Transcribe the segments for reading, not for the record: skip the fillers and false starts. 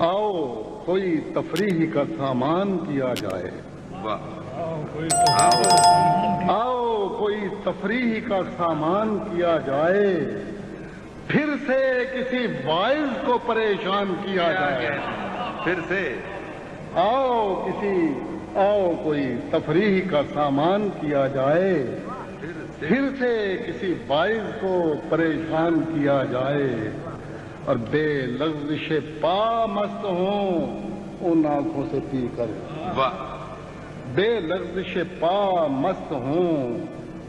आओ कोई तफरीह का सामान किया जाए। आओ कोई तफरीह का सामान किया जाए, फिर से किसी वाइज को परेशान किया जाए। फिर से आओ कोई तफरीह का सामान किया जाए, फिर से किसी वाइज को परेशान किया जाए, और बेलग़्ज़िश पा मस्त हों उन आंखों से पी कर। बेलग़्ज़िश पा मस्त हों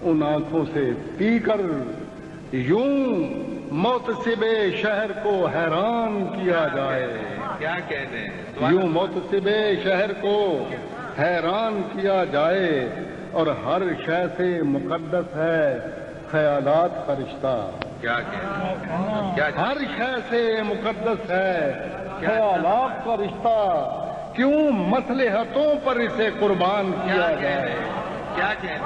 उन आंखों से पी कर, यूं मोतसिबे शहर को हैरान किया जाए। क्या कहते हैं? यूं मोतसिबे शहर को हैरान किया जाए, और हर शय से मुक़द्दस है ख़यालात का रिश्ता। क्या कहते हैं? हर शय से मुक़द्दस है ख़यालात का रिश्ता, क्यों मसलहतों पर इसे कुर्बान किया जाए। क्या कहते हैं?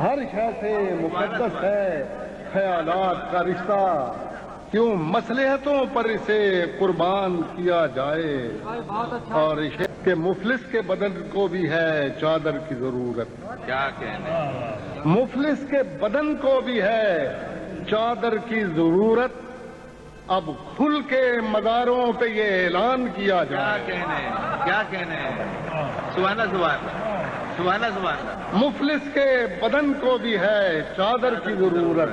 हर शय से मुक़द्दस है ख़यालात का रिश्ता, क्यों मसलहतों पर इसे कुर्बान किया जाए। और के मुफलिस के बदन को भी है चादर की जरूरत। क्या कहते हैं? मुफलिस के बदन को भी है चादर की जरूरत, अब खुल के मज़ारों पे ये ऐलान किया जाए। क्या कहने हैं? सुभान अल्लाह। मुफलिस के बदन को भी है चादर की जरूरत,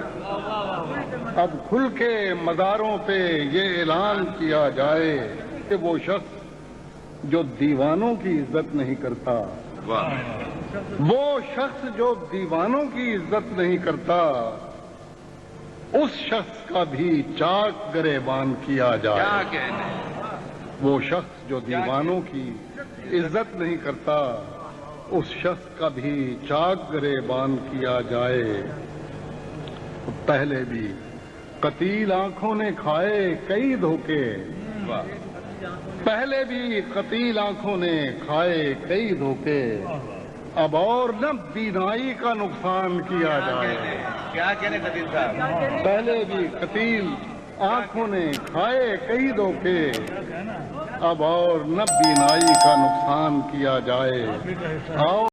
अब खुल के मज़ारों पे ये ऐलान किया जाए कि वो शख्स जो दीवानों की इज्जत नहीं करता, वो शख्स जो दीवानों की इज्जत नहीं करता, उस शख्स का भी चाक गरेबान किया जाए। क्या कहने हैं? वो शख्स जो दीवानों की इज्जत नहीं करता, उस शख्स का भी चाक गरेबान किया जाए। पहले भी कतील आंखों ने खाए कई धोखे, पहले भी कतील आंखों ने खाए कई धोखे, अब और न बीनाई का नुकसान किया जाए। क्या कहने कतील साहब? पहले भी कतील आंखों ने खाए कई धोखे, अब और न बीनाई का नुकसान किया जाए। आओ